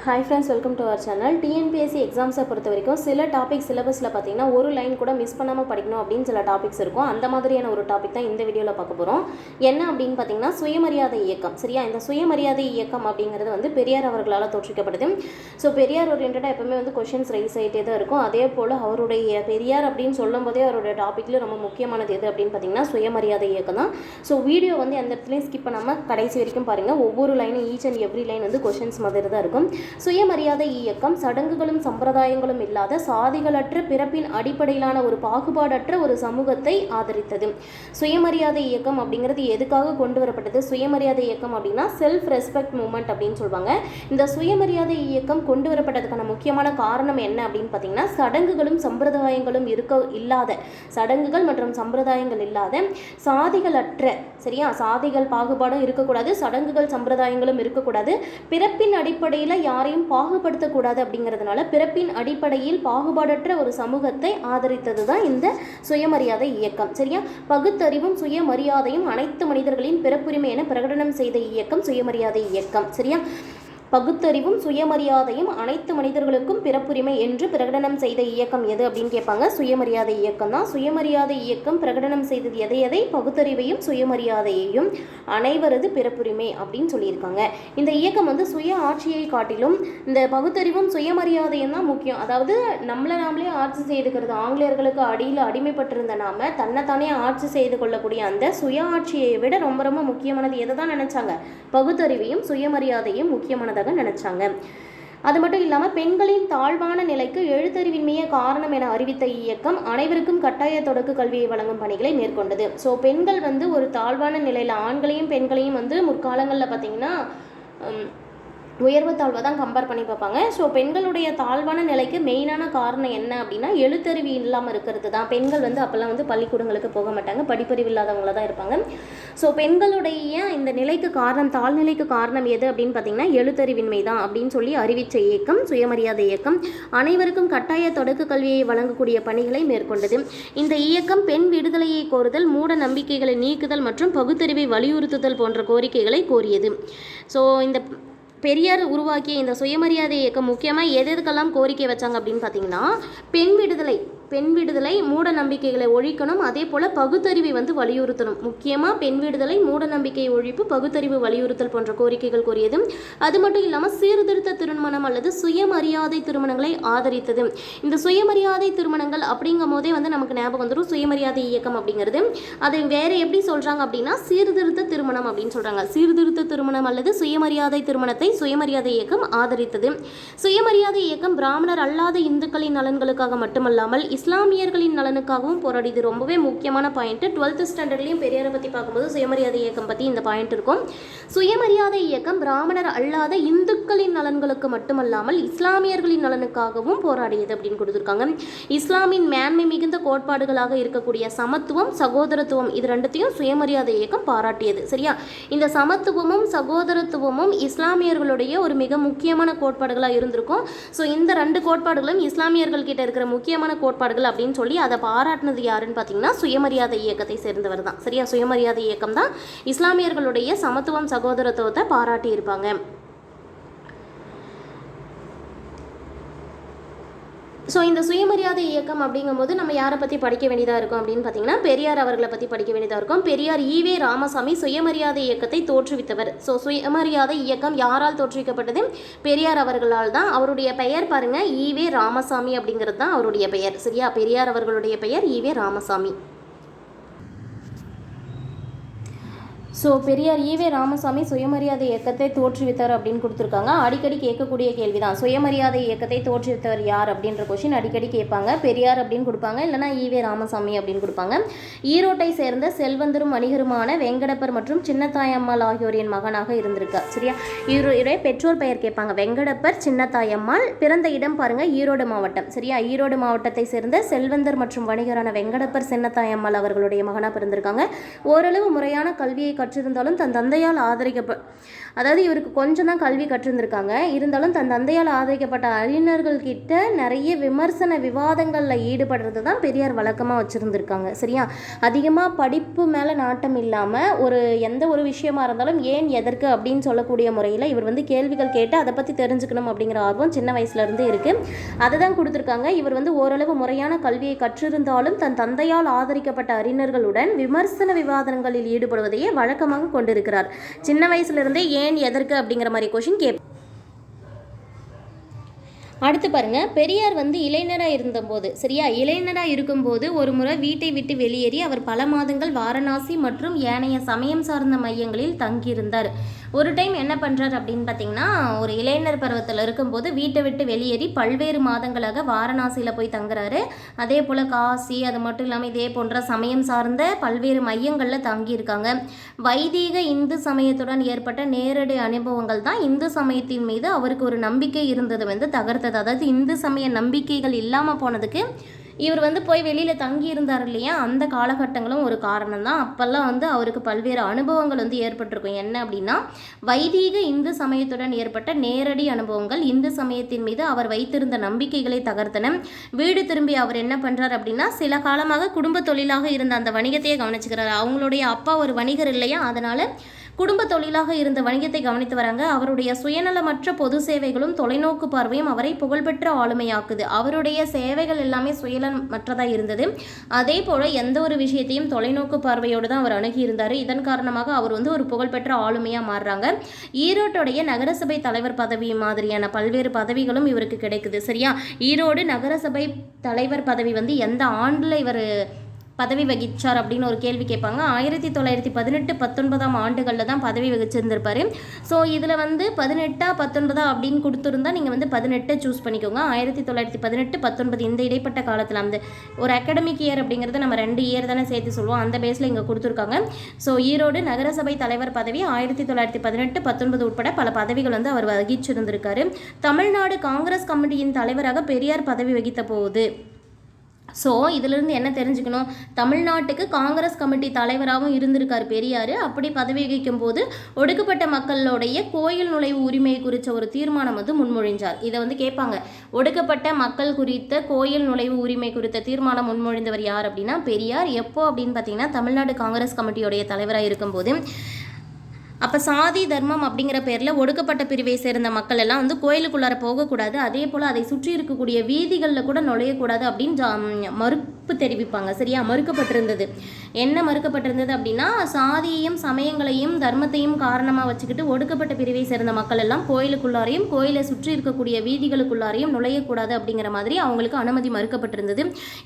Hi friends, welcome to our channel. TNPSC எக்ஸாம்ஸை பொறுத்த வரைக்கும் சில டாபிக் சிலபஸில் பார்த்தீங்கன்னா ஒரு லைன் கூட மிஸ் பண்ணாமல் படிக்கணும் அப்படின்னு சில டாபிக்ஸ் இருக்கும். அந்த மாதிரியான ஒரு டாபிக் தான் இந்த வீடியோவில் பார்க்க போகிறோம். என்ன அப்படின்னு பார்த்தீங்கன்னா சுயமரியாதை இயக்கம். சரியா, இந்த சுயமரியாதை இயக்கம் அப்படிங்கிறது வந்து பெரியார் அவர்களால் தோற்றுவிக்கப்படுது. ஸோ பெரியார் ஓரியன்டாக எப்பவுமே வந்து கொஷின்ஸ் ரைஸ் ஆகிட்டே தான் இருக்கும். அதே போல் அவருடைய பெரியார் அப்படின்னு சொல்லும் போதே அவருடைய டாப்பிக்கில் ரொம்ப முக்கியமானது எது அப்படின்னு பார்த்தீங்கன்னா சுயமரியாதை இயக்கம் தான். ஸோ வீடியோ வந்து எந்த இடத்துலையும் ஸ்கிப் பண்ணாமல் கடைசி வரைக்கும் பாருங்கள். ஒவ்வொரு லைனும் ஈச் அண்ட் எவ்ரி லைன் வந்து கொஷின்ஸ் மாதிரி தான் இருக்கும். சுயமரியாதை இயக்கம் சடங்குகளும் சம்பிரதாயங்களும் இல்லாத சாதிகளற்ற பிறப்பின் அடிப்படையிலான ஒரு பாகுபாடற்ற ஒரு சமூகத்தை ஆதரித்தது. சுயமரியாதை இயக்கம் அப்படிங்கிறது எதுக்காக கொண்டு வரப்பட்டது? சுயமரியாதை இயக்கம் அப்படின்னா செல்ஃப் ரெஸ்பெக்ட் மூவ்மெண்ட் அப்படின்னு சொல்லுவாங்க. இந்த சுயமரியாதை இயக்கம் கொண்டு வரப்பட்டதுக்கான முக்கியமான காரணம் என்ன அப்படின்னு பார்த்தீங்கன்னா சடங்குகளும் சம்பிரதாயங்களும் சடங்குகள் மற்றும் சம்பிரதாயங்கள் இல்லாத சாதிகளற்ற, சரியா, சாதிகள் பாகுபாடும் இருக்கக்கூடாது, சடங்குகள் சம்பிரதாயங்களும் இருக்கக்கூடாது, பிறப்பின் அடிப்படையில் யாரையும் பாகுபடுத்தக்கூடாது அப்படிங்கிறதுனால பிறப்பின் அடிப்படையில் பாகுபாடற்ற ஒரு சமூகத்தை ஆதரித்தது தான் இந்த சுயமரியாதை இயக்கம். சரியா, பகுத்தறிவும் சுயமரியாதையும் அனைத்து மனிதர்களின் பிறப்புரிமை என பிரகடனம் செய்த இயக்கம் சுயமரியாதை இயக்கம். சரியா, பகுத்தறிவும் சுயமரியாதையும் அனைத்து மனிதர்களுக்கும் பிறப்புரிமை என்று பிரகடனம் செய்த இயக்கம் எது அப்படின்னு கேட்பாங்க. சுயமரியாதை இயக்கம் தான். சுயமரியாதை இயக்கம் பிரகடனம் செய்தது எதை? பகுத்தறிவையும் சுயமரியாதையையும் அனைவரது பிறப்புரிமை அப்படின்னு சொல்லியிருக்காங்க. இந்த இயக்கம் வந்து சுய ஆட்சியை காட்டிலும் இந்த பகுத்தறிவும் சுயமரியாதையும் தான் முக்கியம். அதாவது நாமளே ஆட்சி செய்துக்கிறது, ஆங்கிலேயர்களுக்கு அடியில் அடிமைப்பட்டிருந்த நாம தன்னைத்தானே ஆட்சி செய்து கொள்ளக்கூடிய அந்த சுய ஆட்சியை விட ரொம்ப ரொம்ப முக்கியமானது எதை தான் நினைச்சாங்க? பகுத்தறிவையும் சுயமரியாதையும் முக்கியமானதாக நினைச்சாங்க. அது மட்டும் இல்லாமல் பெண்களின் தாழ்வான நிலைக்கு எழுத்தறிவின்மையே காரணம் என அறிவித்த இயக்கம் அனைவருக்கும் கட்டாய தொடக்க கல்வியை வழங்கும் பணிகளை மேற்கொண்டது. ஸோ பெண்கள் வந்து ஒரு தாழ்வான நிலையில், ஆண்களையும் பெண்களையும் வந்து முற்காலங்களில் பார்த்தீங்கன்னா உயர்வு தாழ்வை தான் கம்பேர் பண்ணி பார்ப்பாங்க. ஸோ பெண்களுடைய தாழ்வான நிலைக்கு மெயினான காரணம் என்ன அப்படின்னா எழுத்தறிவு இல்லாமல் இருக்கிறது தான். பெண்கள் வந்து அப்போல்லாம் வந்து பள்ளிக்கூடங்களுக்கு போக மாட்டாங்க, படிப்பறிவு இல்லாதவங்கள தான் இருப்பாங்க. ஸோ பெண்களுடைய இந்த நிலைக்கு காரணம், தாழ்நிலைக்கு காரணம் எது அப்படின்னு பார்த்தீங்கன்னா எழுத்தறிவின்மை தான் அப்படின்னு சொல்லி அறிவித்த இயக்கம் சுயமரியாதை இயக்கம் அனைவருக்கும் கட்டாய தொடக்க கல்வியை வழங்கக்கூடிய பணிகளை மேற்கொண்டது. இந்த இயக்கம் பெண் விடுதலையை கோருதல், மூட நம்பிக்கைகளை நீக்குதல் மற்றும் பகுத்தறிவை வலியுறுத்துதல் போன்ற கோரிக்கைகளை கோரியது. ஸோ இந்த பெரியார் உருவாக்கிய இந்த சுயமரியாதை இயக்கம் முக்கியமாக எதுக்கெல்லாம் கோரிக்கை வச்சாங்க அப்படின்னு பார்த்தீங்கன்னா பெண் விடுதலை, மூட நம்பிக்கைகளை ஒழிக்கணும், அதே போல் பகுத்தறிவை வந்து வலியுறுத்தணும். முக்கியமாக பெண் விடுதலை, மூட நம்பிக்கை ஒழிப்பு, பகுத்தறிவு வலியுறுத்தல் போன்ற கோரிக்கைகள் கூறியது. அது மட்டும் இல்லாமல் சீர்திருத்த திருமணம் அல்லது சுயமரியாதை திருமணங்களை ஆதரித்தது. இந்த சுயமரியாதை திருமணங்கள் அப்படிங்கும் போதே வந்து நமக்கு ஞாபகம் வந்துடும் சுயமரியாதை இயக்கம் அப்படிங்கிறது. அதை வேற எப்படி சொல்கிறாங்க அப்படின்னா சீர்திருத்த திருமணம் அப்படின்னு சொல்கிறாங்க. சீர்திருத்த திருமணம் அல்லது சுயமரியாதை திருமணத்தை சுயமரியாதை இயக்கம் ஆதரித்தது. சுயமரியாதை இயக்கம் பிராமணர் அல்லாத இந்துக்களின் நலன்களுக்காக மட்டுமல்லாமல் இஸ்லாமியர்களின் நலனுக்காகவும் போராடியது. ரொம்பவே முக்கியமான பாயிண்ட். 12th ஸ்டாண்டர்ட்லையும் பெரியாரை பற்றி பார்க்கும்போது சுயமரியாதை இயக்கம் பற்றி இந்த பாயிண்ட் இருக்கும். சுயமரியாதை இயக்கம் பிராமணர் அல்லாத இந்துக்களின் நலன்களுக்கு மட்டுமல்லாமல் இஸ்லாமியர்களின் நலனுக்காகவும் போராடியது அப்படின்னு கொடுத்துருக்காங்க. இஸ்லாமின் மேன்மை மிகுந்த கோட்பாடுகளாக இருக்கக்கூடிய சமத்துவம், சகோதரத்துவம், இது ரெண்டுத்தையும் சுயமரியாதை இயக்கம் பாராட்டியது. சரியா, இந்த சமத்துவமும் சகோதரத்துவமும் இஸ்லாமியர்களுடைய ஒரு மிக முக்கியமான கோட்பாடுகளாக இருந்திருக்கும். ஸோ இந்த ரெண்டு கோட்பாடுகளும் இஸ்லாமியர்கள் கிட்ட இருக்கிற முக்கியமான கோட்பாடுகள் அப்படின்னு சொல்லி அதை பாராட்டினது யாருன்னு பார்த்தீங்கன்னா சுயமரியாதை இயக்கத்தை சேர்ந்தவர் தான். சரியா, சுயமரியாதை இயக்கம் தான் இஸ்லாமியர்களுடைய சமத்துவம் சகோதரத்துவத்தை பாராட்டி இருப்பாங்க. ஸோ இந்த சுயமரியாதை இயக்கம் அப்படிங்கும்போது நம்ம யாரை பற்றி படிக்க வேண்டியதாக இருக்கும் அப்படின்னு பார்த்தீங்கன்னா பெரியார் அவர்களை பற்றி படிக்க வேண்டியதாக இருக்கும். பெரியார் ஈவே ராமசாமி சுயமரியாதை இயக்கத்தை தோற்றுவித்தவர். ஸோ சுயமரியாதை இயக்கம் யாரால் தோற்றுவிக்கப்பட்டது? பெரியார் அவர்களால் தான். அவருடைய பெயர் பாருங்க, ஈவே ராமசாமி அப்படிங்கிறது தான் அவருடைய பெயர். சரியா, பெரியார் அவர்களுடைய பெயர் ஈவே ராமசாமி. ஸோ பெரியார் ஈவே ராமசாமி சுயமரியாதை இயக்கத்தை தோற்றுவித்தார் அப்படின்னு கொடுத்துருக்காங்க. அடிக்கடி கேட்கக்கூடிய கேள்வி தான், சுயமரியாதை இயக்கத்தை தோற்றுவித்தவர் யார் அப்படின்ற கொஷின் அடிக்கடி கேட்பாங்க. பெரியார் அப்படின்னு கொடுப்பாங்க, இல்லைனா ஈவே ராமசாமி அப்படின்னு கொடுப்பாங்க. ஈரோட்டை சேர்ந்த செல்வந்தரும் வணிகருமான வெங்கடப்பர் மற்றும் சின்னத்தாயம்மாள் ஆகியோரின் மகனாக இருந்திருக்கார். சரியா, இவருடைய பெற்றோர் பெயர் கேட்பாங்க. வெங்கடப்பர், சின்னத்தாயம்மாள். பிறந்த இடம் பாருங்க, ஈரோடு மாவட்டம். சரியா, ஈரோடு மாவட்டத்தை சேர்ந்த செல்வந்தர் மற்றும் வணிகரான வெங்கடப்பர், சின்னத்தாயம்மாள் அவர்களுடைய மகனாக பிறந்திருக்காங்க. ஓரளவு முறையான கல்வியை கற்றிருந்தாலும் தன் தந்தையால் அதாவது இவருக்கு கொஞ்சம் தான் கல்வி கற்றிருந்திருக்காங்க, இருந்தாலும் தன் தந்தையால் ஆதரிக்கப்பட்ட அறிஞர்கள் கிட்ட நிறைய விமர்சன விவாதங்களில் ஈடுபடுறது தான் பெரியார் வழக்கமாக வச்சுருந்துருக்காங்க. சரியா, அதிகமாக படிப்பு மேலே நாட்டம் இல்லாமல் எந்த ஒரு விஷயமா இருந்தாலும் ஏன் எதற்கு அப்படின்னு சொல்லக்கூடிய முறையில் இவர் வந்து கேள்விகள் கேட்டு அதை பற்றி தெரிஞ்சுக்கணும் அப்படிங்கிற ஆர்வம் சின்ன வயசுலேருந்தே இருக்குது. அதை தான் கொடுத்துருக்காங்க. இவர் வந்து ஓரளவு முறையான கல்வியை கற்றிருந்தாலும் தன் தந்தையால் ஆதரிக்கப்பட்ட அறிஞர்களுடன் விமர்சன விவாதங்களில் ஈடுபடுவதையே வழக்கமாக கொண்டிருக்கிறார். சின்ன வயசுலேருந்தே ஏன் எதற்கு அப்படிங்கிற மாதிரி கொஷின் கேட்போம். அடுத்து பாருங்க, பெரியார் வந்து இளைஞராக இருந்தபோது, சரியா, இளைஞராக இருக்கும்போது ஒரு முறை வீட்டை விட்டு வெளியேறி அவர் பல மாதங்கள் வாரணாசி மற்றும் ஏனைய சமயம் சார்ந்த மையங்களில் தங்கியிருந்தார். ஒரு டைம் என்ன பண்ணுறார் அப்படின்னு பார்த்தீங்கன்னா, ஒரு இளைஞர் பருவத்தில் இருக்கும்போது வீட்டை விட்டு வெளியேறி பல்வேறு மாதங்களாக வாரணாசியில் போய் தங்குறாரு. அதே போல் காசி, அது மட்டும் இல்லாமல் இதே போன்ற சமயம் சார்ந்த பல்வேறு மையங்களில் தங்கியிருக்காங்க. வைதீக இந்து சமயத்துடன் ஏற்பட்ட நேரடி அனுபவங்கள் தான் இந்து சமயத்தின் மீது அவருக்கு ஒரு நம்பிக்கை இருந்தது வந்து தகர்த்தது. அதாவது இந்து சமய நம்பிக்கைகள் இல்லாமல் போனதுக்கு இவர் வந்து போய் வெளியில் தங்கி இருந்தார் இல்லையா, அந்த காலகட்டங்களும் ஒரு காரணம் தான். அப்போல்லாம் வந்து அவருக்கு பல்வேறு அனுபவங்கள் வந்து ஏற்பட்டிருக்கும். என்ன அப்படின்னா, வைதீக இந்து சமயத்துடன் ஏற்பட்ட நேரடி அனுபவங்கள் இந்து சமயத்தின் மீது அவர் வைத்திருந்த நம்பிக்கைகளை தகர்த்தன. வீடு திரும்பி அவர் என்ன பண்ணுறார் அப்படின்னா, சில காலமாக குடும்ப தொழிலாக இருந்த அந்த வணிகத்தையே கவனிச்சுக்கிறார். அவங்களுடைய அப்பா ஒரு வணிகர் இல்லையா, அதனால் குடும்ப தொழிலாக இருந்த வணிகத்தை கவனித்து வராங்க. அவருடைய சுயநலமற்ற பொது சேவைகளும் தொலைநோக்கு பார்வையும் அவரை புகழ்பெற்ற ஆளுமையாக்குது. அவருடைய சேவைகள் எல்லாமே சுயநலமற்றதாக இருந்தது. அதே போல் எந்த ஒரு விஷயத்தையும் தொலைநோக்கு பார்வையோடு தான் அவர் அணுகியிருந்தார். இதன் காரணமாக அவர் வந்து ஒரு புகழ்பெற்ற ஆளுமையாக மாறுறாங்க. ஈரோட்டுடைய நகரசபை தலைவர் பதவி மாதிரியான பல்வேறு பதவிகளும் இவருக்கு கிடைக்குது. சரியா, ஈரோடு நகரசபை தலைவர் பதவி வந்து எந்த ஆண்டில் இவர் பதவி வகிச்சார் அப்படின்னு ஒரு கேள்வி கேட்பாங்க. 1918-19 ஆண்டுகளில் தான் பதவி வகிச்சிருந்திருப்பார். ஸோ இதில் வந்து 18-19 அப்படின்னு கொடுத்துருந்தா நீங்கள் வந்து 18 சூஸ் பண்ணிக்கோங்க. 1918-19 இந்த இடைப்பட்ட காலத்தில் அந்த ஒரு அகாடமிக் இயர் அப்படிங்கிறது நம்ம 2 இயர் தானே சேர்த்து சொல்லுவோம், அந்த பேஸில் இங்கே கொடுத்துருக்காங்க. ஸோ ஈரோடு நகரசபை தலைவர் பதவி 1918-19 உட்பட பல பதவிகள் வந்து அவர் வகிச்சிருந்திருக்காரு. தமிழ்நாடு காங்கிரஸ் கமிட்டியின் தலைவராக பெரியார் பதவி வகித்த போது, ஸோ இதிலிருந்து என்ன தெரிஞ்சுக்கணும், தமிழ்நாட்டுக்கு காங்கிரஸ் கமிட்டி தலைவராகவும் இருந்திருக்கார் பெரியார். அப்படி பதவி வகிக்கும் போது ஒடுக்கப்பட்ட மக்களுடைய கோயில் நுழைவு உரிமை குறித்த ஒரு தீர்மானம் வந்து முன்மொழிஞ்சார். இதை வந்து கேட்பாங்க, ஒடுக்கப்பட்ட மக்கள் குறித்த கோயில் நுழைவு உரிமை குறித்த தீர்மானம் முன்மொழிந்தவர் யார் அப்படின்னா பெரியார். எப்போ அப்படின்னு பார்த்தீங்கன்னா, தமிழ்நாடு காங்கிரஸ் கமிட்டியோடைய தலைவராக இருக்கும்போது. அப்போ சாதி தர்மம் அப்படிங்கிற பேரில் ஒடுக்கப்பட்ட பிரிவை சேர்ந்த மக்கள் எல்லாம் வந்து கோயிலுக்குள்ளார போகக்கூடாது, அதே போல் அதை சுற்றி இருக்கக்கூடிய வீதிகளில் கூட நுழையக்கூடாது அப்படின்னு மறுப்பு தெரிவிப்பாங்க. சரியா, மறுக்கப்பட்டிருந்தது. என்ன மறுக்கப்பட்டிருந்தது அப்படின்னா, சாதியையும் சமயங்களையும் தர்மத்தையும் காரணமாக வச்சுக்கிட்டு ஒடுக்கப்பட்ட பிரிவை சேர்ந்த மக்கள் எல்லாம் கோயிலுக்குள்ளாரையும் கோயிலை சுற்றி இருக்கக்கூடிய வீதிகளுக்குள்ளாரையும் நுழையக்கூடாது அப்படிங்கிற மாதிரி அவங்களுக்கு அனுமதி மறுக்கப்பட்டிருந்தது.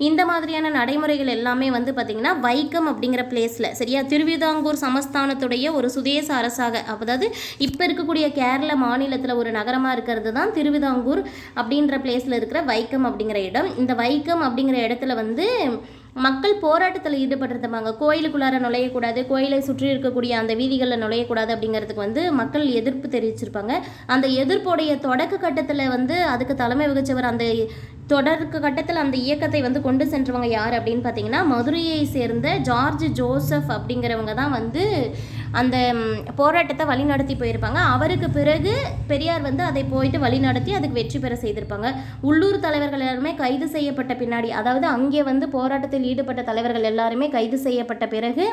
இந்த மாதிரியான நடைமுறைகள் எல்லாமே வந்து பார்த்திங்கன்னா வைக்கம் அப்படிங்கிற பிளேஸில், சரியா, திருவிதாங்கூர் சமஸ்தானத்துடைய ஒரு சுதேச அரசாக, அதாவது இப்போ இருக்கக்கூடிய கேரள மாநிலத்தில் ஒரு நகரமாக இருக்கிறது தான் திருவிதாங்கூர் அப்படின்ற பிளேஸில் இருக்கிற வைக்கம் அப்படிங்கிற இடம். இந்த வைக்கம் அப்படிங்கிற இடத்துல வந்து மக்கள் போராட்டத்தில் ஈடுபட்டிருந்தாங்க. கோயிலுக்குள்ளார நுழையக்கூடாது, கோயிலை சுற்றி இருக்கக்கூடிய அந்த வீதிகளில் நுழையக்கூடாது அப்படிங்கிறதுக்கு வந்து மக்கள் எதிர்ப்பு தெரிவிச்சிருப்பாங்க. அந்த எதிர்ப்புடைய தொடக்க கட்டத்தில் வந்து அதுக்கு தலைமை வகிச்சவர், அந்த தொடக்க கட்டத்தில் அந்த இயக்கத்தை வந்து கொண்டு சென்றவங்க யார் அப்படின்னு பார்த்தீங்கன்னா, மதுரையை சேர்ந்த ஜார்ஜ் ஜோசப் அப்படிங்கிறவங்க தான் வந்து அந்த போராட்டத்தை வழிநடத்தி போயிருப்பாங்க. அவருக்கு பிறகு பெரியார் வந்து அதை போயிட்டு வழிநடத்தி அதுக்கு வெற்றி பெற செய்திருப்பாங்க. உள்ளூர் தலைவர்கள் எல்லாருமே கைது செய்யப்பட்ட பின்னாடி, அதாவது அங்கே வந்து போராட்டத்தில் ஈடுபட்ட தலைவர்கள் எல்லாருமே கைது செய்யப்பட்ட பிறகு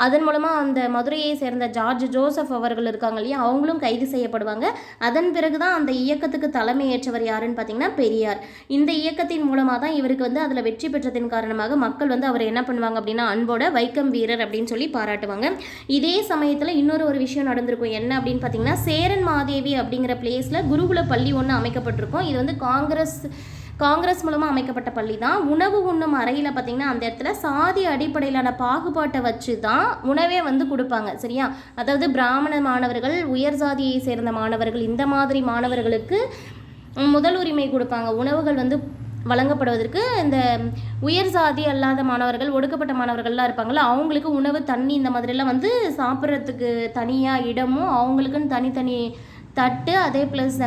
அதன் மூலமாக அந்த மதுரையை சேர்ந்த ஜார்ஜ் ஜோசப் அவர்கள் இருக்காங்க இல்லையா, அவங்களும் கைது செய்யப்படுவாங்க. அதன் பிறகு தான் அந்த இயக்கத்துக்கு தலைமை ஏற்றவர் யாருன்னு பார்த்தீங்கன்னா பெரியார். இந்த இயக்கத்தின் மூலமாக தான் இவருக்கு வந்து அதில் வெற்றி பெற்றதன் காரணமாக மக்கள் வந்து அவர் என்ன பண்ணுவாங்க அப்படின்னா அன்போட வைக்கம் வீரர் அப்படின்னு சொல்லி பாராட்டுவாங்க. இதே சமயத்தில் இன்னொரு விஷயம் நடந்திருக்கும். என்ன அப்படின்னு பார்த்தீங்கன்னா, சேரன் மாதேவி அப்படிங்கிற பிளேஸில் குருகுல பள்ளி ஒன்று அமைக்கப்பட்டிருக்கும். இது வந்து காங்கிரஸ் மூலமாக அமைக்கப்பட்ட பள்ளி தான். உணவு உண்ணும் அறையில் பார்த்திங்கன்னா அந்த இடத்துல சாதி அடிப்படையிலான பாகுபாட்டை வச்சு தான் உணவே வந்து கொடுப்பாங்க. சரியா, அதாவது பிராமண மாணவர்கள், உயர் சாதியை சேர்ந்த மாணவர்கள், இந்த மாதிரி மாணவர்களுக்கு முதல் உரிமை கொடுப்பாங்க. உணவுகள் வந்து வழங்கப்படுவதற்கு இந்த உயர் சாதி அல்லாத மாணவர்கள், ஒடுக்கப்பட்ட மாணவர்கள்லாம் இருப்பாங்கள்ல, அவங்களுக்கு உணவு, தண்ணி இந்த மாதிரிலாம் வந்து சாப்பிட்றதுக்கு தனியாக இடமும் அவங்களுக்குன்னு தனித்தனி தட்டு, அதே ப்ளஸ்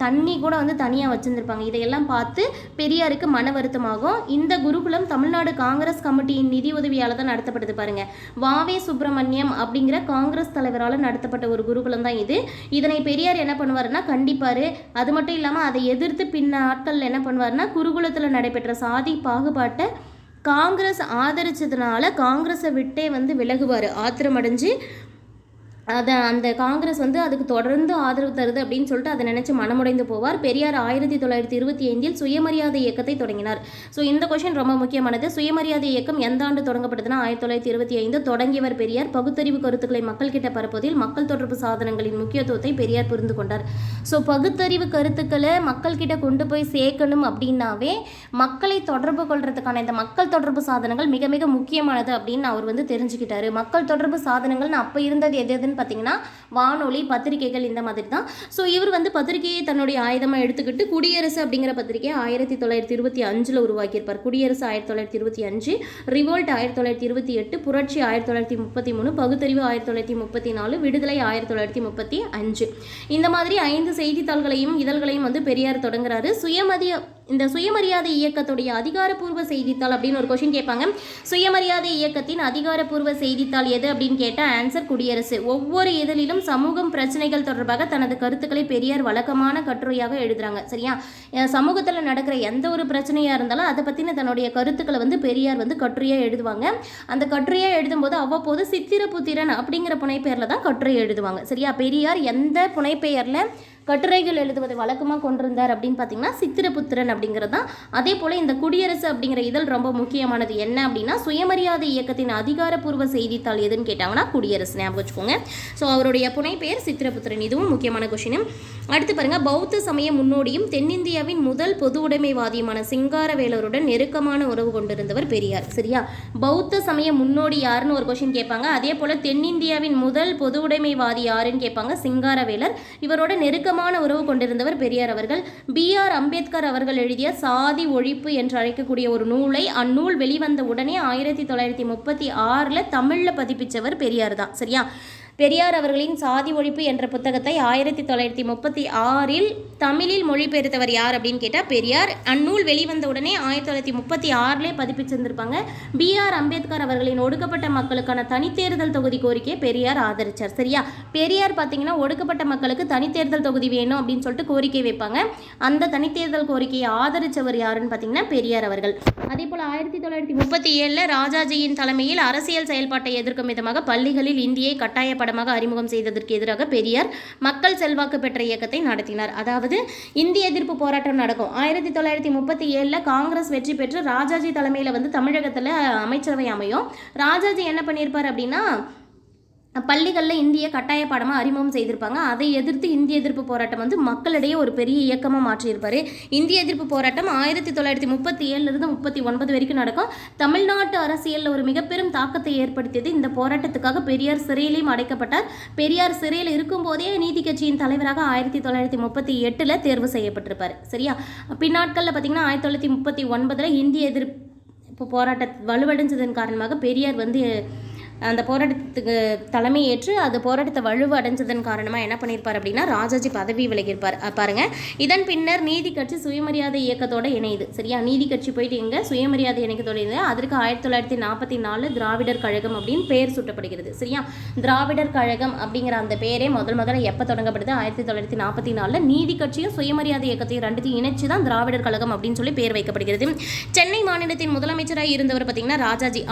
தண்ணி கூட வந்து தனியாக வச்சுருந்துருப்பாங்க. இதையெல்லாம் பார்த்து பெரியாருக்கு மன வருத்தமாகும். இந்த குருகுலம் தமிழ்நாடு காங்கிரஸ் கமிட்டியின் நிதி உதவியால் தான் நடத்தப்படுது பாருங்கள். வாவே சுப்பிரமணியம் அப்படிங்கிற காங்கிரஸ் தலைவரால் நடத்தப்பட்ட ஒரு குருகுலம் தான் இது. இதனை பெரியார் என்ன பண்ணுவாருன்னா கண்டிப்பார். அது மட்டும் இல்லாமல் அதை எதிர்த்து பின்ன ஆட்கள் என்ன பண்ணுவார்னா குருகுலத்தில் நடைபெற்ற சாதி பாகுபாட்டை காங்கிரஸ் ஆதரிச்சதுனால காங்கிரஸை விட்டே வந்து விலகுவார். ஆத்திரமடைஞ்சு அந்த காங்கிரஸ் வந்து அதுக்கு தொடர்ந்து ஆதரவு தருது அப்படின்னு சொல்லிட்டு அதை நினச்சி மனமுடைந்து போவார். பெரியார் 1925 சுயமரியாதை இயக்கத்தை தொடங்கினார். ஸோ இந்த கொஷின் ரொம்ப முக்கியமானது. சுயமரியாதை இயக்கம் எந்த ஆண்டு தொடங்கப்பட்டதுன்னா 1925. தொடங்கியவர் பெரியார். பகுத்தறிவு கருத்துக்களை மக்கள் கிட்ட பரப்புவதில் மக்கள் தொடர்பு சாதனங்களின் முக்கியத்துவத்தை பெரியார் புரிந்து கொண்டார். ஸோ பகுத்தறிவு கருத்துக்களை மக்கள் கிட்ட கொண்டு போய் சேர்க்கணும் அப்படின்னாவே மக்களை தொடர்பு கொள்றதுக்கான இந்த மக்கள் தொடர்பு சாதனங்கள் மிக மிக முக்கியமானது அப்படின்னு அவர் வந்து தெரிஞ்சுக்கிட்டாரு. மக்கள் தொடர்பு சாதனங்கள்னு அப்போ இருந்தது எதுன்னு பார்த்தீங்கன்னா வானொலி, பத்திரிகைகள், இந்த மாதிரி தான். ஸோ இவர் வந்து பத்திரிகையை தன்னுடைய ஆயுதமாக எடுத்துக்கிட்டு குடியரசு அப்படிங்கிற பத்திரிகையை 1925 உருவாக்கியிருப்பார். குடியரசு 1925, ரிவோல்ட் 1928, புரட்சி 1933, பகுத்தறிவு 1934, விடுதலை 1935. இந்த மாதிரி 5 செய்தித்தாள்களையும் இதழ்களையும் வந்து பெரியார் தொடங்குறாரு. இந்த சுயமரியாதை இயக்கத்துடைய அதிகாரப்பூர்வ செய்தித்தாள் அப்படின்னு ஒரு கொஷின் கேட்பாங்க. சுயமரியாதை இயக்கத்தின் அதிகாரப்பூர்வ செய்தித்தாள் எது அப்படின்னு கேட்டால் ஆன்சர் குடியரசு. ஒவ்வொரு இதழிலும் சமூகம் பிரச்சனைகள் தொடர்பாக தனது கருத்துக்களை பெரியார் வழக்கமான கட்டுரையாக எழுதுறாங்க. சரியா, சமூகத்தில் நடக்கிற எந்த ஒரு பிரச்சனையாக இருந்தாலும் அதை பற்றின தன்னுடைய கருத்துக்களை வந்து பெரியார் வந்து கட்டுரையாக எழுதுவாங்க. அந்த கட்டுரையாக எழுதும்போது அவ்வப்போது சித்திரபுத்திரன் அப்படிங்கிற புனைப்பெயரில் தான் கட்டுரை எழுதுவாங்க. சரியா, பெரியார் எந்த புனைப்பெயரில் கட்டுரைகள் எழுதுவதை வழக்கமாக கொண்டிருந்தார் அப்படின்னு பார்த்தீங்கன்னா சித்திரபுத்திரன் அப்படிங்கிறது தான். அதே போல் இந்த குடியரசு அப்படிங்கிற இதழ் ரொம்ப முக்கியமானது. என்ன அப்படின்னா சுயமரியாதை இயக்கத்தின் அதிகாரப்பூர்வ செய்தித்தாள் எதுன்னு கேட்டாங்கன்னா குடியரசு. ஞாபகம் வச்சுக்கோங்க. ஸோ அவருடைய புனைப்பெயர் சித்திரபுத்திரன். இதுவும் முக்கியமான கொஷின். அடுத்து பாருங்க, பௌத்த சமய முன்னோடியும் தென்னிந்தியாவின் முதல் பொது உடைமைவாதியுமான சிங்காரவேலருடன் நெருக்கமான உறவு கொண்டிருந்தவர் பெரியார். சரியா, பௌத்த சமய முன்னோடி யாருன்னு ஒரு கொஷின் கேட்பாங்க. அதே போல் தென்னிந்தியாவின் முதல் பொது உடைமைவாதி யாருன்னு கேட்பாங்க, சிங்காரவேலர். இவரோட நெருக்கமான உறவு கொண்டிருந்தவர் பெரியார் அவர்கள். B.R. அம்பேத்கர் அவர்கள் எழுதிய சாதி ஒழிப்பு என்று அழைக்கக்கூடிய ஒரு நூலை அந்நூல் வெளிவந்த உடனே 1936 தமிழில் பதிப்பிச்சவர் பெரியார் தான். சரியா, பெரியார் அவர்களின் சாதி ஒழிப்பு என்ற புத்தகத்தை 1936 தமிழில் மொழிபெயர்த்தவர் யார் அப்படின்னு கேட்டால் பெரியார். அந்நூல் வெளிவந்த உடனே 1936 பதிப்பிச்சிருந்திருப்பாங்க. B.R. அம்பேத்கர் அவர்களின் ஒடுக்கப்பட்ட மக்களுக்கான தனித்தேர்தல் தொகுதி கோரிக்கையை பெரியார் ஆதரிச்சார். சரியா, பெரியார் பார்த்தீங்கன்னா ஒடுக்கப்பட்ட மக்களுக்கு தனித்தேர்தல் தொகுதி வேணும் அப்படின்னு சொல்லிட்டு கோரிக்கை வைப்பாங்க. அந்த தனித்தேர்தல் கோரிக்கையை ஆதரித்தவர் யாருன்னு பார்த்தீங்கன்னா பெரியார் அவர்கள். அதே போல் 1937 ராஜாஜியின் தலைமையில் அரசியல் செயல்பாட்டை எதிர்க்கும் விதமாக பள்ளிகளில் இந்தியை கட்டாய அறிமுகம் செய்ததற்கு எதிராக பெரியார் மக்கள் செல்வாக்கு பெற்ற இயக்கத்தை நடத்தினார். அதாவது இந்திய எதிர்ப்பு போராட்டம் நடக்கும். 1937 காங்கிரஸ் வெற்றி பெற்று ராஜாஜி தலைமையில் வந்து தமிழகத்தில் அமைச்சரவை அமையும். ராஜாஜி என்ன பண்ணியிருப்பார் அப்படின்னா பள்ளிகளில் இந்திய கட்டாய பாடமாக அறிமுகம் செய்திருப்பாங்க. அதை எதிர்த்து இந்திய எதிர்ப்பு போராட்டம் வந்து மக்களிடையே ஒரு பெரிய இயக்கமாக மாற்றியிருப்பார். இந்திய எதிர்ப்பு போராட்டம் 1937 39 வரைக்கும் நடக்கும். தமிழ்நாட்டு அரசியலில் ஒரு மிகப்பெரும் தாக்கத்தை ஏற்படுத்தியது. இந்த போராட்டத்துக்காக பெரியார் சிறையிலையும் அடைக்கப்பட்டார். பெரியார் சிறையில் இருக்கும்போதே நீதி கட்சியின் தலைவராக 1938 தேர்வு செய்யப்பட்டிருப்பார். சரியா, பின்னாட்களில் பார்த்தீங்கன்னா 1939 இந்திய எதிர்ப்பு போராட்ட வலுவடைஞ்சதன் காரணமாக பெரியார் வந்து அந்த போராட்டத்துக்கு தலைமை ஏற்று அது போராட்டத்தை வலுவு அடைஞ்சதன் காரணமாக என்ன பண்ணியிருப்பார் அப்படின்னா ராஜாஜி பதவி விலகியிருப்பார். பாருங்க, இதன் பின்னர் நீதி கட்சி சுயமரியாதை இயக்கத்தோடு இணையுது. சரியா, நீதி கட்சி போயிட்டு எங்கே சுயமரியாதை இயக்கத்தோடு இணைந்து அதற்கு 1944 திராவிடர் கழகம் அப்படின்னு பெயர் சூட்டப்படுகிறது. சரியா, திராவிடர் கழகம் அப்படிங்கிற அந்த பெயரே முதல்ல எப்போ தொடங்கப்படுது 1944 நீதி கட்சியும் சுயமரியாதை இயக்கத்தையும் ரெண்டுத்தையும் இணைச்சு தான் திராவிடர் கழகம் அப்படின்னு சொல்லி பெயர் வைக்கப்படுகிறது. சென்னை மாநிலத்தின் முதலமைச்சராக இருந்தவர் பார்த்தீங்கன்னா ராஜாஜி.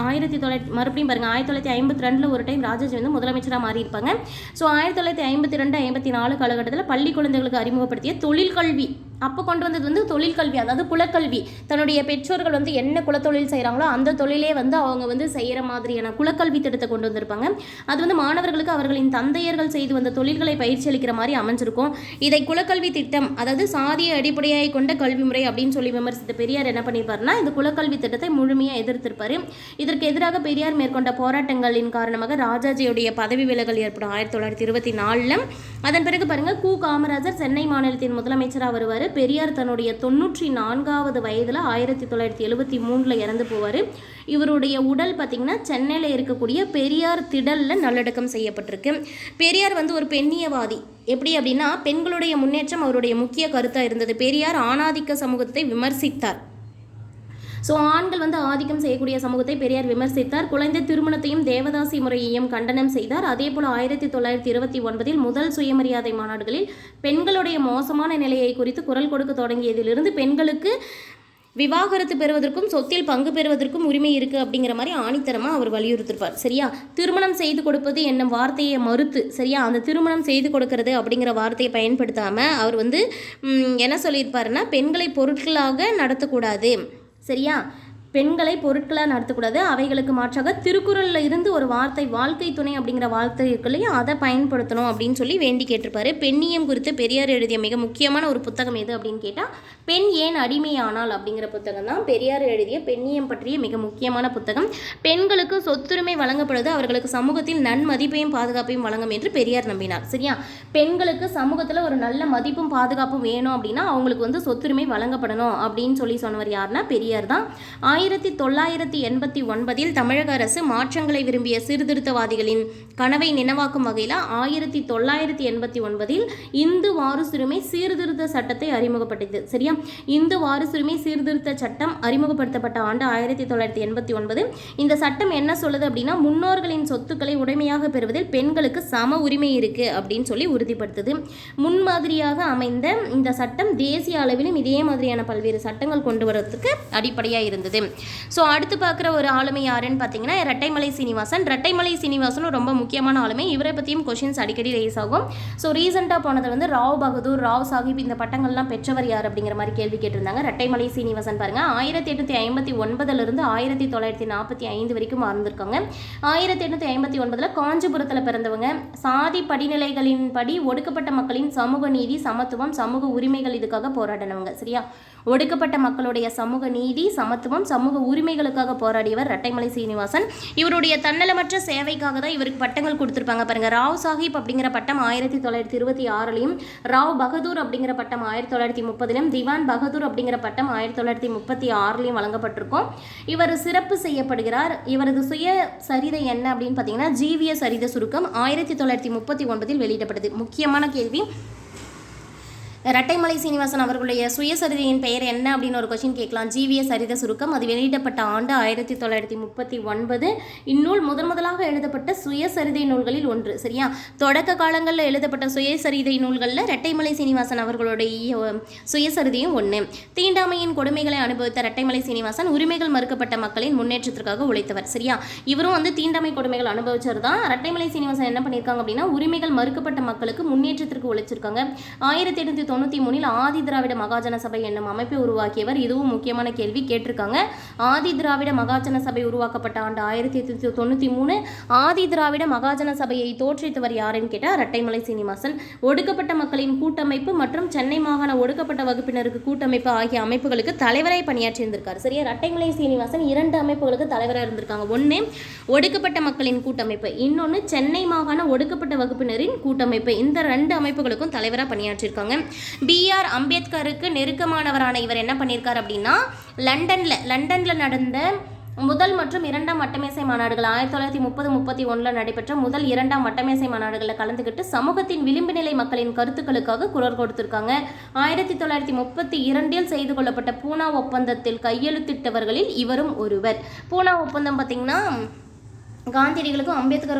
மறுபடியும் பாருங்க 1952 ஒரு டைம் ராஜாஜி வந்து முதலமைச்சராக மாறி இருப்பாங்க. ஸோ 1952-54 காலகட்டத்தில் பள்ளி குழந்தைகளுக்கு அறிமுகப்படுத்திய தொழில் கல்வி அப்போ கொண்டு வந்தது வந்து தொழில் கல்வி, அதாவது குலக்கல்வி. தன்னுடைய பெற்றோர்கள் வந்து என்ன குலத்தொழில் செய்கிறாங்களோ அந்த தொழிலே வந்து அவங்க வந்து செய்கிற மாதிரியான குலக்கல்வி திட்டத்தை கொண்டு வந்திருப்பாங்க. அது வந்து மாணவர்களுக்கு அவர்களின் தந்தையர்கள் செய்து வந்த தொழில்களை பயிற்சி அளிக்கிற மாதிரி அமைஞ்சிருக்கும். இதை குலக்கல்வி திட்டம், அதாவது சாதியை அடிப்படையாக கொண்ட கல்வி முறை அப்படின்னு சொல்லி விமர்சித்த பெரியார் என்ன பண்ணியிருப்பாருன்னா இந்த குலக்கல்வி திட்டத்தை முழுமையாக எதிர்த்திருப்பார். இதற்கு எதிராக பெரியார் மேற்கொண்ட போராட்டங்களின் காரணமாக ராஜாஜியுடைய பதவி விலகல் ஏற்படும் 1924. அதன் பிறகு பாருங்க காமராஜர் சென்னை மாநிலத்தின் முதலமைச்சராக வருவார். பெரியார் தன்னுடைய 94வது வயதில் 1973 இறந்து போவார். இவருடைய உடல் பார்த்திங்கன்னா சென்னையில் இருக்கக்கூடிய பெரியார் திடலில் நல்லடக்கம் செய்யப்பட்டிருக்கு. பெரியார் வந்து ஒரு பெண்ணியவாதி. எப்படி அப்படின்னா பெண்களுடைய முன்னேற்றம் அவருடைய முக்கிய கருத்தாக இருந்தது. பெரியார் ஆணாதிக்க சமூகத்தை விமர்சித்தார். ஸோ ஆண்கள் வந்து ஆதிக்கம் செய்யக்கூடிய சமூகத்தை பெரியார் விமர்சித்தார். குழந்தை திருமணத்தையும் தேவதாசி முறையையும் கண்டனம் செய்தார். அதே போல் 1929 முதல் சுயமரியாதை மாநாடுகளில் பெண்களுடைய மோசமான நிலையை குறித்து குரல் கொடுக்க தொடங்கியதிலிருந்து பெண்களுக்கு விவாகரத்து பெறுவதற்கும் சொத்தில் பங்கு பெறுவதற்கும் உரிமை இருக்குது அப்படிங்கிற மாதிரி ஆணித்தரமாக அவர் வலியுறுத்திருப்பார். சரியா, திருமணம் செய்து கொடுப்பது என்னும் வார்த்தையை மறுத்து, சரியா, அந்த திருமணம் செய்து கொடுக்கறது அப்படிங்கிற வார்த்தையை பயன்படுத்தாமல் அவர் வந்து என்ன சொல்லியிருப்பாருன்னா பெண்களை பொருட்களாக நடத்தக்கூடாது. சரியா, பெண்களை பொருட்களாக நடத்தக்கூடாது, அவைகளுக்கு மாற்றாக திருக்குறளில் இருந்து ஒரு வார்த்தை வாழ்க்கை துணை அப்படிங்கிற வார்த்தைகளையும் அதை பயன்படுத்தணும் அப்படின்னு சொல்லி வேண்டி கேட்டிருப்பாரு. பெண்ணியம் குறித்து பெரியார் எழுதிய மிக முக்கியமான ஒரு புத்தகம் எது அப்படின்னு கேட்டால் பெண் ஏன் அடிமையானால் அப்படிங்கிற புத்தகம் தான் பெரியார் எழுதிய பெண்ணியம் பற்றிய மிக முக்கியமான புத்தகம். பெண்களுக்கு சொத்துரிமை வழங்கப்படுவது அவர்களுக்கு சமூகத்தில் நன்மதிப்பையும் பாதுகாப்பையும் வழங்கும் என்று பெரியார் நம்பினார். சரியா, பெண்களுக்கு சமூகத்தில் ஒரு நல்ல மதிப்பும் பாதுகாப்பும் வேணும் அப்படின்னா அவங்களுக்கு வந்து சொத்துரிமை வழங்கப்படணும் அப்படின்னு சொல்லி சொன்னவர் யாருன்னா பெரியார் தான். 1989 தமிழக அரசு மாற்றங்களை விரும்பிய சீர்திருத்தவாதிகளின் கனவை நினைவாக்கும் வகையில் 1989 இந்து வாரிசுரிமை சீர்திருத்த சட்டத்தை அறிமுகப்படுத்தியது. சரியா, இந்து வாரிசுரிமை சீர்திருத்த சட்டம் அறிமுகப்படுத்தப்பட்ட ஆண்டு 1989. இந்த சட்டம் என்ன சொல்லுது அப்படின்னா முன்னோர்களின் சொத்துக்களை உடைமையாக பெறுவதில் பெண்களுக்கு சம உரிமை இருக்கு அப்படின்னு சொல்லி உறுதிப்படுத்துது. முன்மாதிரியாக அமைந்த இந்த சட்டம் தேசிய அளவிலும் இதே மாதிரியான பல்வேறு சட்டங்கள் கொண்டு வரதுக்கு அடிப்படையாக இருந்தது. ஸோ அடுத்து பார்க்குற ஒரு ஆளுமை யாருன்னு பார்த்தீங்கன்னா ரெட்டைமலை சீனிவாசன். ரெட்டைமலை சீனிவாசனும் ரொம்ப முக்கியமான ஆளுமை. இவரை பற்றியும் கொஷின்ஸ் அடிக்கடி ரேஸ் ஆகும். ஸோ ரீசெண்டாக போனது வந்து ராவ் பகதூர், ராவ் சாஹிப் இந்த பட்டங்கள்லாம் பெற்றவர் யார் அப்படிங்கிற மாதிரி கேள்வி கேட்டிருந்தாங்க. ரெட்டைமலை சீனிவாசன் பாருங்க 1859 1945 வரைக்கும் வாழ்ந்திருக்காங்க. 1859 காஞ்சிபுரத்தில் பிறந்தவங்க. சாதி படிநிலைகளின் படி ஒடுக்கப்பட்ட மக்களின் சமூக நீதி, சமத்துவம், சமூக உரிமைகள் இதுக்காக போராடினவங்க. சரியா, ஒடுக்கப்பட்ட மக்களுடைய சமூக நீதி, சமத்துவம், சமூக உரிமைகளுக்காக போராடியவர் ரெட்டைமலை சீனிவாசன். இவருடைய தன்னலமற்ற சேவைக்காக தான் இவருக்கு பட்டங்கள் கொடுத்துருப்பாங்க பாருங்க. ராவ் சாஹிப் அப்படிங்கிற பட்டம் 1926 ராவ் பகதூர் அப்படிங்கிற பட்டம் 1930 திவான் பகதூர் அப்படிங்கிற பட்டம் 1936 வழங்கப்பட்டிருக்கும். இவர் சிறப்பு செய்யப்படுகிறார். இவரது சுய சரிதை என்ன அப்படின்னு பார்த்தீங்கன்னா ஜீவிய சரித சுருக்கம் 1939 வெளியிடப்பட்டது. முக்கியமான கேள்வி, ரெட்டைமலை சீனிவாசன் அவர்களுடைய சுயசரிதையின் பெயர் என்ன அப்படின்னு ஒரு கொஸ்டின் கேட்கலாம். ஜீவிய சரித சுருக்கம். அது வெளியிடப்பட்ட ஆண்டு 1939. இந்நூல் முதலாக எழுதப்பட்ட சுயசரிதை நூல்களில் ஒன்று. சரியா, தொடக்க காலங்களில் எழுதப்பட்ட சுயசரிதை நூல்களில் ரெட்டைமலை சீனிவாசன் அவர்களுடைய சுயசரிதையும் ஒன்று. தீண்டாமையின் கொடுமைகளை அனுபவித்த ரெட்டைமலை சீனிவாசன் உரிமைகள் மறுக்கப்பட்ட மக்களின் முன்னேற்றத்திற்காக உழைத்தவர். சரியா, இவரும் வந்து தீண்டாமை கொடுமைகள் அனுபவிச்சவர் தான். ரெட்டைமலை சீனிவாசன் என்ன பண்ணியிருக்காங்க அப்படின்னா உரிமைகள் மறுக்கப்பட்ட மக்களுக்கு முன்னேற்றத்திற்கு உழைச்சிருக்காங்க. 1893 ஆதி திராவிட மகாஜன சபை என்னும் அமைப்பை உருவாக்கியவர். இதுவும் முக்கியமான கேள்வி கேட்டிருக்காங்க. ஆதி திராவிட மகாஜன சபை உருவாக்கப்பட்ட ஆண்டு 1893. ஆதி திராவிட மகாஜன சபையை தோற்றுவித்தவர் யாருன்னு கேட்டால் ரெட்டைமலை சீனிவாசன். ஒடுக்கப்பட்ட மக்களின் கூட்டமைப்பு மற்றும் சென்னை மாகாண ஒடுக்கப்பட்ட வகுப்பினருக்கு கூட்டமைப்பு ஆகிய அமைப்புகளுக்கு தலைவராய் பணியாற்றியிருந்திருக்கார். சரியா, ரெட்டைமலை சீனிவாசன் 2 அமைப்புகளுக்கு தலைவராக இருந்திருக்காங்க. ஒன்று ஒடுக்கப்பட்ட மக்களின் கூட்டமைப்பு, இன்னொன்று சென்னை மாகாண ஒடுக்கப்பட்ட வகுப்பினரின் கூட்டமைப்பு. இந்த 2 அமைப்புகளுக்கும் தலைவராக பணியாற்றியிருக்காங்க. B.R. அம்பேத்கருக்கு நெருக்கமானவரான இவர் என்ன பண்ணியிருக்கார் அப்படின்னா லண்டனில் நடந்த முதல் மற்றும் 2ஆம் வட்டமேசை மாநாடுகள் 1930-31 நடைபெற்ற முதல் 2ஆம் வட்டமேசை மாநாடுகளில் கலந்துக்கிட்டு சமூகத்தின் விளிம்பு நிலை மக்களின் கருத்துக்களுக்காக குரல் கொடுத்திருக்காங்க. 1932 செய்து கொள்ளப்பட்ட பூனா ஒப்பந்தத்தில் கையெழுத்திட்டவர்களில் இவரும் ஒருவர். பூனா ஒப்பந்தம் பார்த்தீங்கன்னா காந்தியடிகளுக்கும் அம்பேத்கர்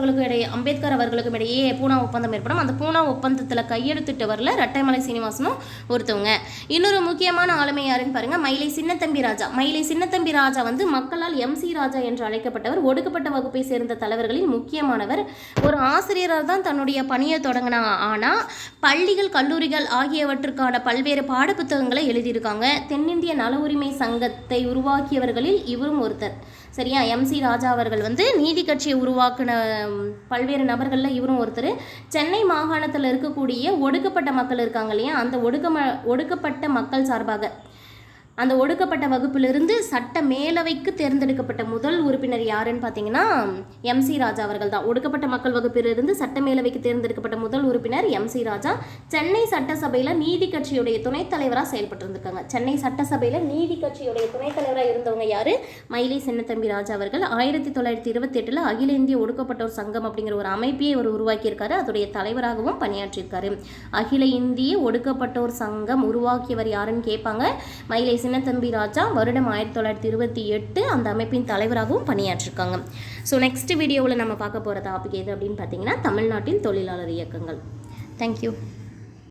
அவர்களுக்கும் இடையே பூனா ஒப்பந்தம் ஏற்படும். அந்த பூனா ஒப்பந்தத்தில் கையெழுத்திட்டவரில் ரெட்டைமலை சீனிவாசனும் ஒருத்தவங்க. இன்னொரு முக்கியமான ஆளுமை யாருன்னு பாருங்க, மயிலை சின்னத்தம்பி ராஜா. மயிலை சின்னத்தம்பி ராஜா வந்து மக்களால் MC ராஜா என்று அழைக்கப்பட்டவர். ஒடுக்கப்பட்ட வகுப்பை சேர்ந்த தலைவர்களில் முக்கியமானவர். ஒரு ஆசிரியராக தான் தன்னுடைய பணியை தொடங்கினாங்க. ஆனால் பள்ளிகள், கல்லூரிகள் ஆகியவற்றுக்கான பல்வேறு பாடப்புத்தகங்களை எழுதியிருக்காங்க. தென்னிந்திய நல உரிமை சங்கத்தை உருவாக்கியவர்களில் இவரும் ஒருத்தர். சரியா, MC ராஜா அவர்கள் வந்து நீதி கட்சியை உருவாக்கின பல்வேறு நபர்களில் இவரும் ஒருத்தர். சென்னை மாகாணத்தில் இருக்கக்கூடிய ஒடுக்கப்பட்ட மக்கள் இருக்காங்க இல்லையா, அந்த ஒடுக்கப்பட்ட மக்கள் சார்பாக அந்த ஒடுக்கப்பட்ட வகுப்பிலிருந்து சட்ட மேலவைக்கு தேர்ந்தெடுக்கப்பட்ட முதல் உறுப்பினர் யாருன்னு பார்த்தீங்கன்னா எம்.சி. ராஜா அவர்கள் தான். ஒடுக்கப்பட்ட மக்கள் வகுப்பிலிருந்து சட்ட மேலவைக்கு தேர்ந்தெடுக்கப்பட்ட முதல் உறுப்பினர் எம்.சி. ராஜா. சென்னை சட்டசபையில் நீதி கட்சியுடைய துணைத் தலைவராக செயல்பட்டு இருந்திருக்காங்க. சென்னை சட்டசபையில் நீதி கட்சியுடைய துணைத் தலைவராக இருந்தவங்க யாரு? மயிலை சின்னத்தம்பி ராஜா அவர்கள். 1928 அகில இந்திய ஒடுக்கப்பட்டோர் சங்கம் அப்படிங்கிற ஒரு அமைப்பையே அவர் உருவாக்கியிருக்காரு. அதோடைய தலைவராகவும் பணியாற்றியிருக்காரு. அகில இந்திய ஒடுக்கப்பட்டோர் சங்கம் உருவாக்கியவர் யாருன்னு கேட்பாங்க. மயிலை சின்னத்தம்பி ராஜா. வருடம் 1928 அந்த அமைப்பின் தலைவராகவும் பணியாற்றிருக்காங்க. ஸோ நெக்ஸ்ட் வீடியோவில் நம்ம பார்க்க போகிற டாபிக் எது அப்படின்னு பார்த்தீங்கன்னா தமிழ்நாட்டின் தொழிலாளர் இயக்கங்கள். தேங்க்யூ.